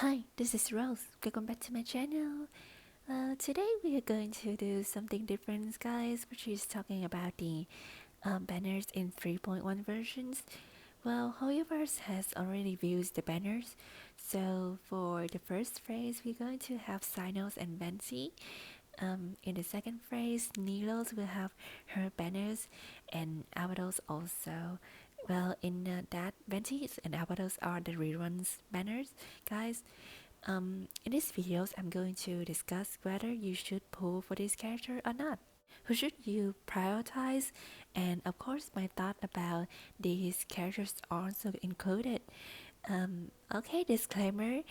Hi, this is Rose. Welcome back to my channel. Today we are going to do something different, guys, which is talking about the banners in 3.1 versions. Well, Hoyoverse has already used the banners, so for the first phase, we're going to have Cynos and Venti. In the second phase, Niles will have her banners, and Albedos also. Well, in that, Venti's and Albedos are the reruns banners, guys. In this videos, I'm going to discuss whether you should pull for this character or not. Who should you prioritize? And of course, my thought about these characters are also included. Okay, disclaimer.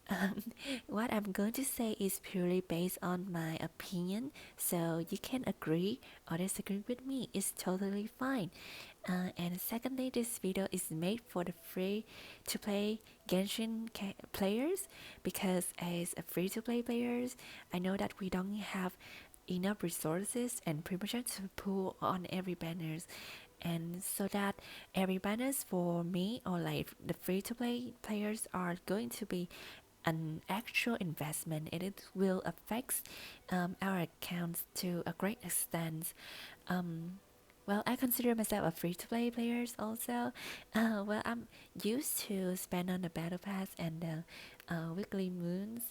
Um, what I'm going to say is purely based on my opinion, so you can agree or disagree with me. It's totally fine. And secondly, this video is made for the free-to-play Genshin players because as a free-to-play players, I know that we don't have enough resources and permission to pull on every banners, and so that every banners for me or like the free-to-play players are going to be an actual investment, and it will affect our accounts to a great extent. um, well, I consider myself a free-to-play players also. Well, I'm used to spend on the battle pass and the weekly moons,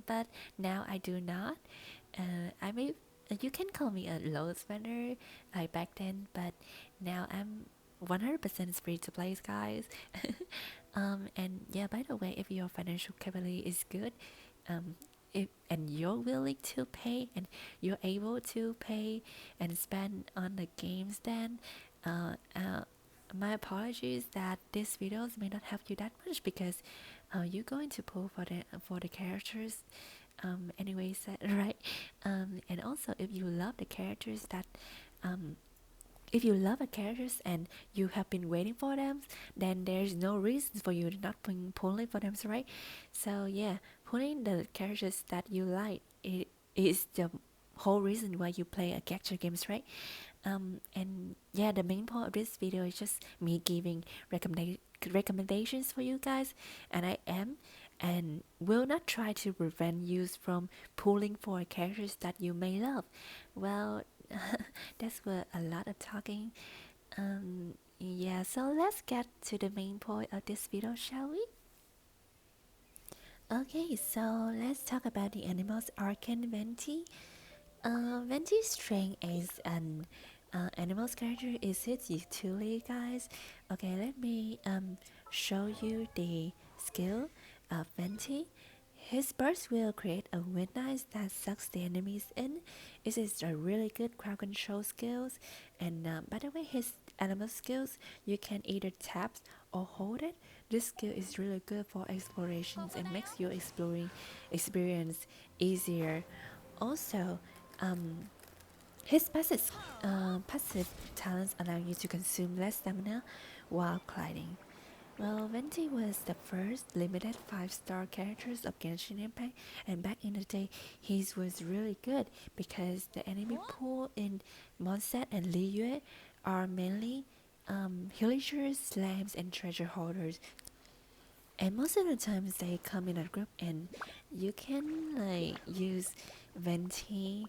but now I do not. I may You can call me a low spender like back then, but now I'm 100% free to play, guys. And yeah, by the way, if your financial capability is good, um, and you're willing to pay and you're able to pay and spend on the games, then uh, uh, my apologies that these videos may not help you that much because you're going to pull for the characters anyways, right? And also, if you love the characters that um, if you love the characters and you have been waiting for them, then there's no reason for you to not pulling for them, right? So yeah, pulling the characters that you like, it is the whole reason why you play a gacha games, right? And yeah, the main point of this video is just me giving recommendations for you guys, and I am and will not try to prevent you from pulling for characters that you may love. Well, that's what a lot of talking. Yeah, so let's get to the main point of this video, shall we? Okay, so let's talk about the animals Arcan Venti. Venti's strength as an animal's character is its utility, guys. Okay, let me show you the skill of Venti. His burst will create a wind knife that sucks the enemies in. It is a really good crowd control skills. And by the way, his animal skills, you can either tap or hold it. This skill is really good for explorations and makes your exploring experience easier. Also, um, his passive talents allow you to consume less stamina while gliding. Well, Venti was the first limited 5-star characters of Genshin Impact, and back in the day, his was really good because the enemy pool in Mondstadt and Liyue are mainly villagers, slams, and treasure holders. And most of the times they come in a group, and you can like use Venti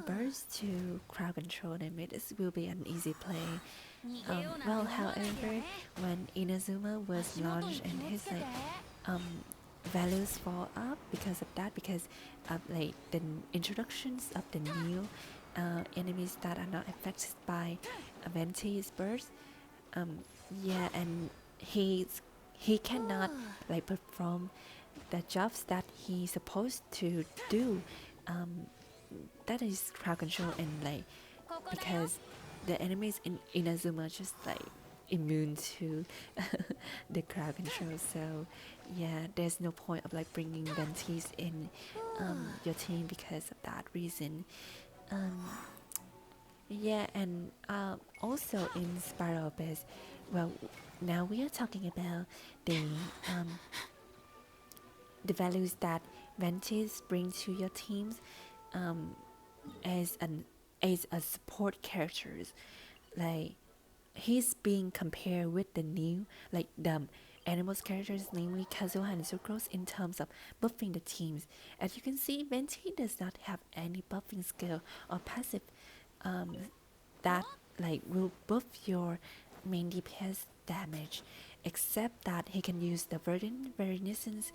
burst to crowd control them. It will be an easy play. Well, however, when Inazuma was launched and his like values fall up because of that, because of like the introductions of the new enemies that are not affected by Venti's burst. um yeah, and he cannot like perform the jobs that he's supposed to do. um that is crowd control, and like because the enemies in Inazuma just like immune to the crowd control, so yeah, there's no point of like bringing Ventis in your team because of that reason. um yeah, and also in Spiral Abyss, well, now we are talking about the um, the values that Ventis bring to your teams, um, as an as a support characters. Like he's being compared with the new, like animals characters, namely Kazuha and Sucrose, in terms of buffing the teams. As you can see, Venti does not have any buffing skill or passive um, that like will buff your main DPS damage, except that he can use the Verdant Renaissance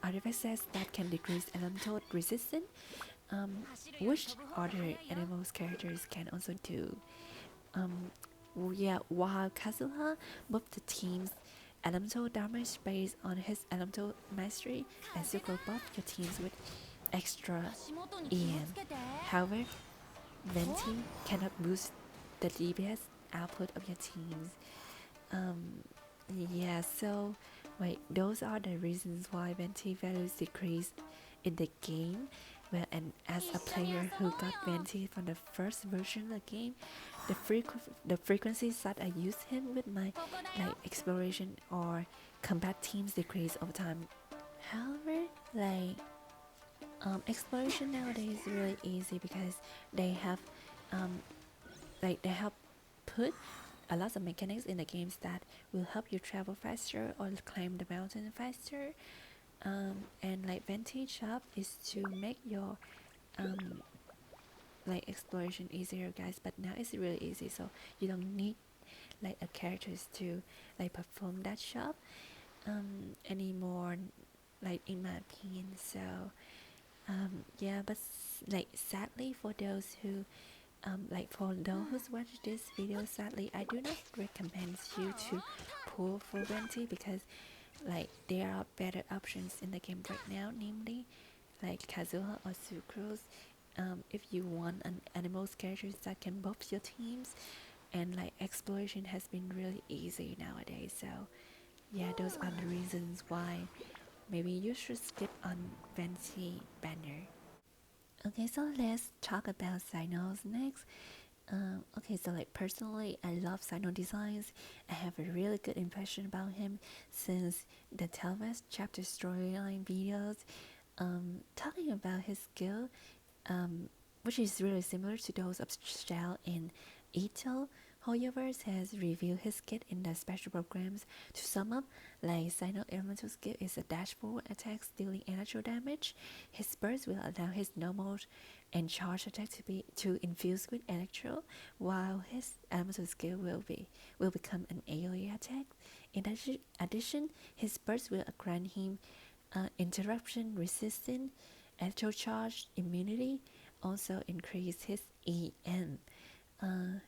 artifacts that can decrease elemental resistance, which other animals characters can also do. Um, yeah, while Kazuha buffed the team's elemental damage based on his elemental mastery, and Zuko buffed your teams with extra EM. However, Venti cannot boost the DPS output of your teams. Um, yeah, so wait, those are the reasons why Venti values decreased in the game. Well, and as a player who got Venti from the first version of the game, the frequencies that I use him with my like exploration or combat teams decrease over time. However, like exploration nowadays is really easy because they have um, they have put a lot of mechanics in the games that will help you travel faster or climb the mountain faster. And like Vantage Shop is to make your um, like exploration easier, guys. But now it's really easy, so you don't need like a characters to like perform that shop anymore. Like in my opinion, so yeah. But like sadly for those who like for those who watch this video, sadly I do not recommend you to pull for Venti because like there are better options in the game right now, namely like Kazuha or Sucrose. If you want an animals characters that can buff your teams, and like exploration has been really easy nowadays, so yeah, those are the reasons why maybe you should skip on Venti banner. Okay, so let's talk about Cynos next. Okay, so like personally, I love Saino designs. I have a really good impression about him since the Telvest chapter storyline videos. Talking about his skill, which is really similar to those of Shell in Ito. Hoyoverse has reviewed his kit in the special programs. To sum up, like Cyno elemental skill is a dashboard attack dealing natural damage. His burst will allow his normal and charge attack to infuse with electro, while his elemental skill will become an AoE attack. In addition, his burst will grant him interruption resistance, electro charge immunity, also increase his EM.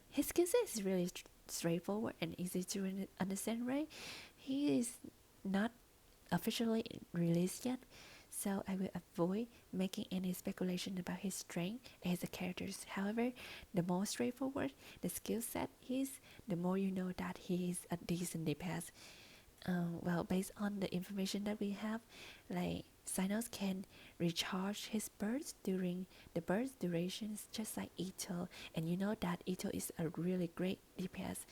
His skill set is really straightforward and easy to understand, right? He is not officially released yet, so I will avoid making any speculation about his strength as a character. However, the more straightforward the skill set is, the more you know that he is a decent DPS. Well, based on the information that we have, like Cynos can recharge his burst during the burst durations, just like Ito, and you know that Ito is a really great DPS.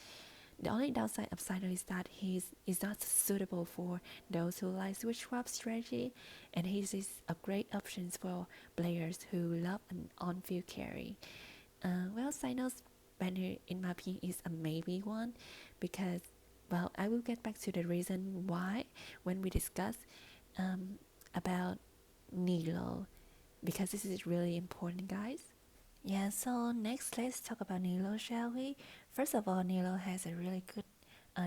The only downside of Cyno is that he is not suitable for those who like switch swap strategy, and he is a great option for players who love an on-field carry. Well, Cyno's banner, in my opinion, is a maybe one because, well, I will get back to the reason why when we discuss about Nilou, because this is really important, guys. Yeah, so next let's talk about Nilou, shall we? First of all, Nilou has a really good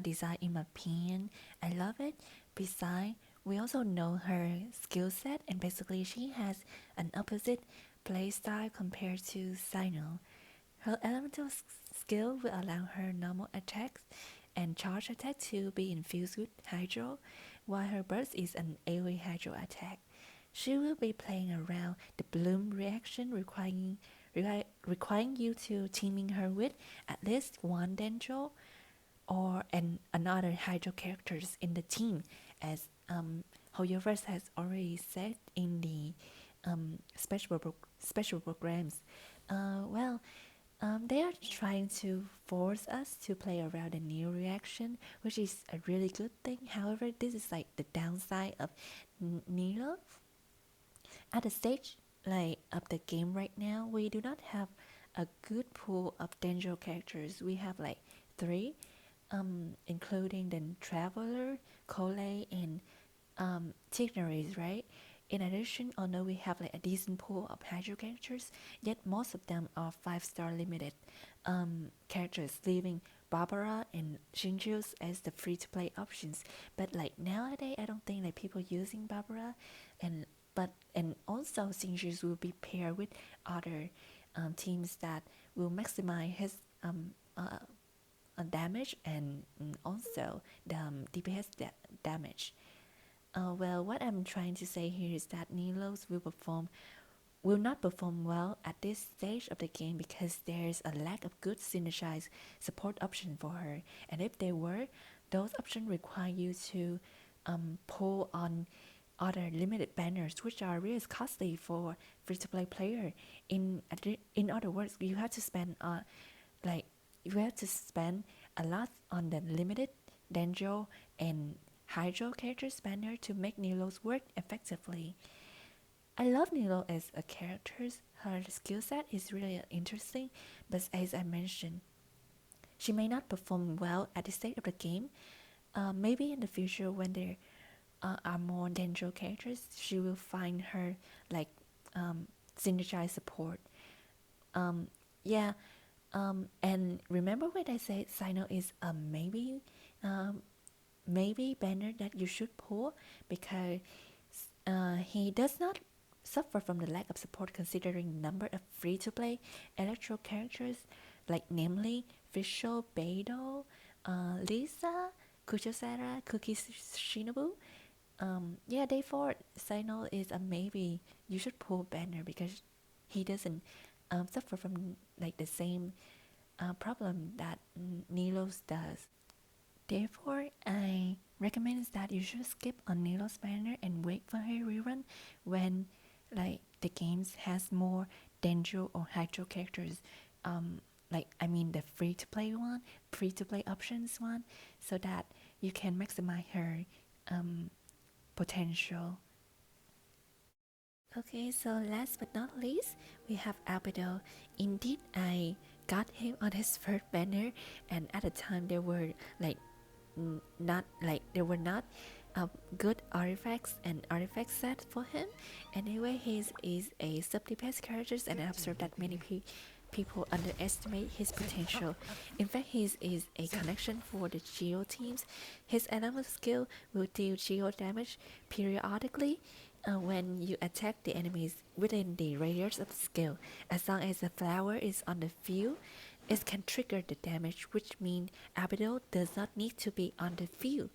design in my opinion. I love it. Besides, we also know her skill set, and basically she has an opposite playstyle compared to Cyno. Her elemental skill will allow her normal attacks and charge attack to be infused with Hydro, while her burst is an AoE Hydro attack. She will be playing around the bloom reaction, requiring you to teaming her with at least one Dendro or another Hydro characters in the team, as Hoyoverse has already said in the special programs. Well, they are trying to force us to play around a new reaction, which is a really good thing. However, this is like the downside of Nilou. At the stage like of the game right now, we do not have a good pool of danger characters. We have like three, including the Traveler, Cole and Tigneries, right? In addition, although we have like a decent pool of hydro characters, yet most of them are 5-star limited characters, leaving Barbara and Shinju's as the free-to-play options. But like nowadays, I don't think like people using Barbara, and also Shinju's will be paired with other teams that will maximize his damage and also the DPS damage. Well, what I'm trying to say here is that Niles will not perform well at this stage of the game because there's a lack of good synergized support option for her. And if there were, those options require you to pull on other limited banners, which are really costly for free-to-play player. In other words, you have to spend like you have to spend a lot on the limited Danjo and Hydro characters banner to make Nilou's work effectively. I love Nilou as a character. Her skill set is really interesting, but as I mentioned, she may not perform well at this stage of the game. Maybe in the future, when there are more Danjo characters, she will find her like synergized support. Yeah, and remember when I said Cyno is a maybe banner that you should pull because he does not suffer from the lack of support considering the number of free-to-play electro characters like namely Fisho, Beidou, Lisa, Kuchosara, Cookie Shinobu. Yeah, therefore Saino is a maybe you should pull banner because he doesn't suffer from like the same problem that Nilos does. Therefore, I recommend that you should skip on Nilo's banner and wait for her rerun when like the games has more Denjo or Hydro characters. Like I mean the free to play options one, so that you can maximize her potential. Okay, so last but not least, we have Albedo. Indeed, I got him on his first banner, and at the time there were like not like there were not good artifacts and artifact set for him. Anyway, he is a sub DPS character, and I observed that many people underestimate his potential. In fact, he is a connection for the Geo teams. His element skill will deal Geo damage periodically when you attack the enemies within the radius of the skill. As long as the flower is on the field, it can trigger the damage, which means Albedo does not need to be on the field.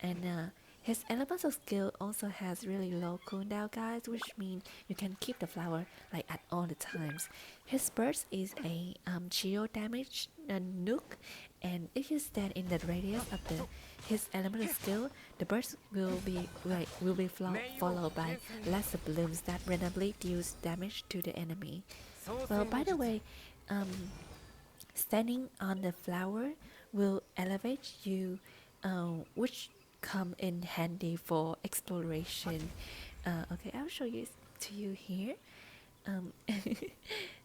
And his elemental skill also has really low cooldown, guys, which means you can keep the flower like at all the times. His burst is a geo damage nuke, and if you stand in the radius of his elemental skill, the burst will be followed by lesser blooms that randomly deals damage to the enemy. Well, by the way, standing on the flower will elevate you, which come in handy for exploration. Okay, I'll show you to you here.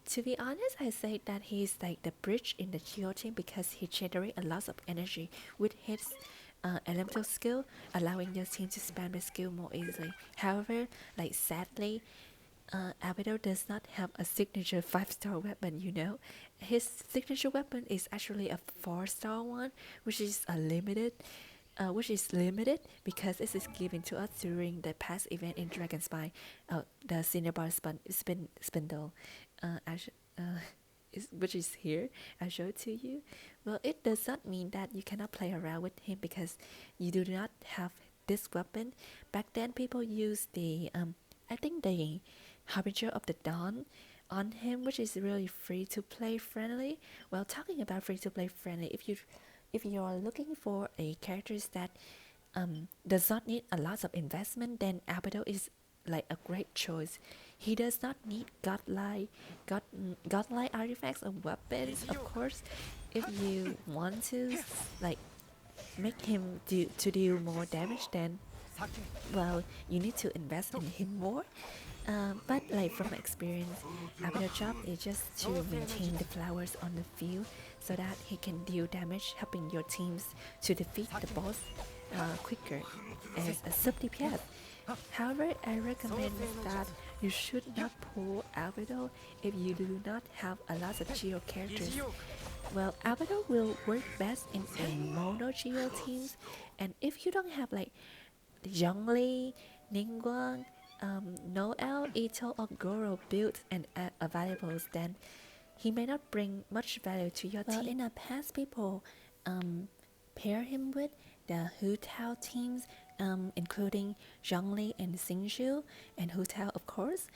To be honest, I say that he's like the bridge in the Geo team because he generates a lot of energy with his elemental skill, allowing your team to spam the skill more easily. However, like sadly, Albedo does not have a signature 5-star weapon, you know. His signature weapon is actually a 4-star one, which is limited because it is given to us during the past event in Dragon Spy, the Cinnabar Spindle, which is here. I'll show it to you. Well, it does not mean that you cannot play around with him because you do not have this weapon. Back then, people used the I think the Harbinger of the Dawn on him, which is really free to play friendly. Well, talking about free to play friendly, if you are looking for a character that does not need a lot of investment, then Albedo is like a great choice. He does not need godlike artifacts or weapons. Of course, if you want to like make him deal more damage, then well, you need to invest in him more. But like from experience, Albedo's job is just to maintain the flowers on the field so that he can deal damage, helping your teams to defeat the boss quicker as a sub DPS. However, I recommend that you should not pull Albedo if you do not have a lot of Geo characters. Well, Albedo will work best in a mono Geo teams, and if you don't have like Zhongli, Ningguang, Noel, Ito, or Goro built and available, then he may not bring much value to your team. Well, in the past, people pair him with the Hu Tao teams, including Zhongli and Xingqiu, and Hu Tao, of course.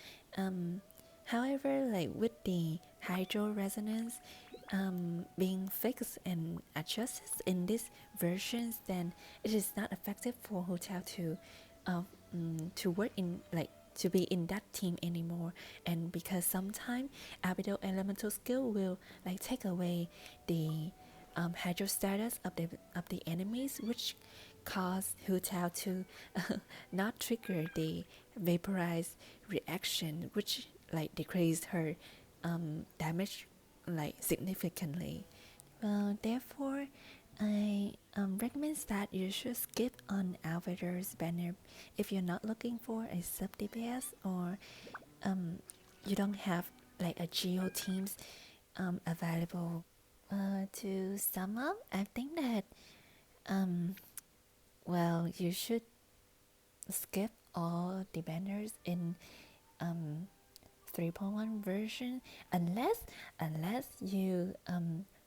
However, like with the hydro resonance being fixed and adjusted in these versions, then it is not effective for Hu Tao to work in like to be in that team anymore. And because sometimes Albedo elemental skill will like take away the hydro status of the enemies, which cause Hu Tao to not trigger the vaporized reaction, which like decreased her damage like significantly. Well, therefore, I recommend that you should skip on Albedo's banner if you're not looking for a sub DPS, or you don't have like a Geo teams available. To sum up, I think that well, you should skip all the banners in 3.1 version unless you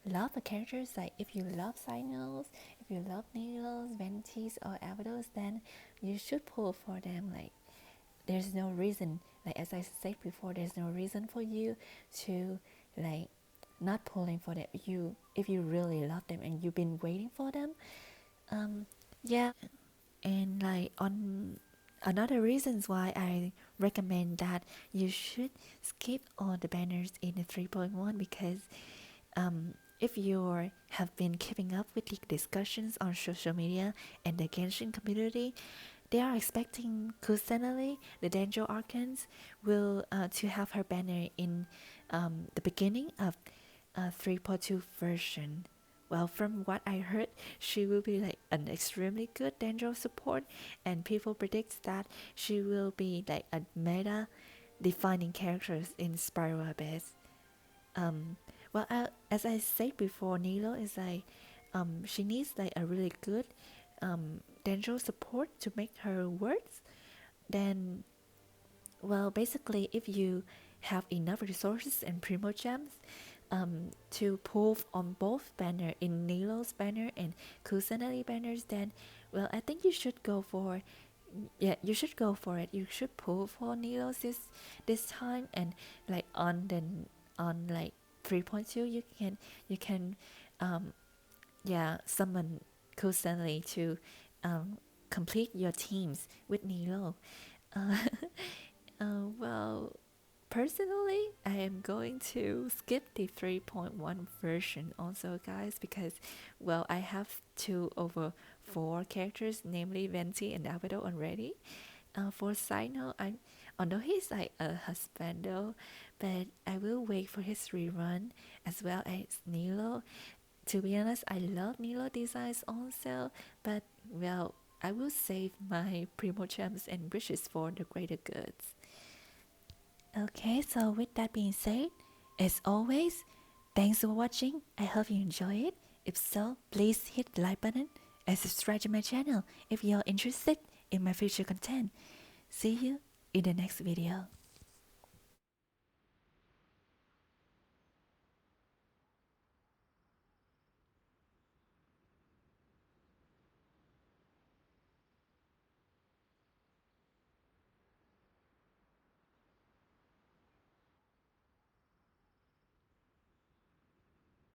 love the characters. Like if you love Cynos, if you love Niles, Ventis, or Albedos, then you should pull for them. Like there's no reason, like as I said before, there's no reason for you to like not pulling for them. If you really love them and you've been waiting for them, yeah. And like on another reasons why I recommend that you should skip all the banners in the 3.1, because if you have been keeping up with the discussions on social media and the Genshin community, they are expecting Kusanali, the Danger Archons, will to have her banner in the beginning of 3.2 version. Well, from what I heard, she will be like an extremely good Danger support, and people predict that she will be like a meta defining characters in Spiral Abyss. Well, as I said before, Nilou is like she needs like a really good Danger support to make her works. Then, well, basically, if you have enough resources and primo gems to pull on both banner, in Nilou's banner and Kusanali banners, then well, I think you should go for, yeah, you should go for it. You should pull for Nilou's this time, and like on like 3.2, you can yeah, summon Kusanali to complete your teams with Nilou. Uh, well, personally, I am going to skip the 3.1 version also, guys, because, well, I have 2/4 characters, namely Venti and Albedo already. For Saino, although he's like a husbando, but I will wait for his rerun, as well as Nilou. To be honest, I love Nilou designs also, but, well, I will save my primo gems and wishes for the greater goods. Okay, so with that being said, as always, thanks for watching. I hope you enjoy it. If so, please hit the like button and subscribe to my channel if you're interested in my future content. See you in the next video.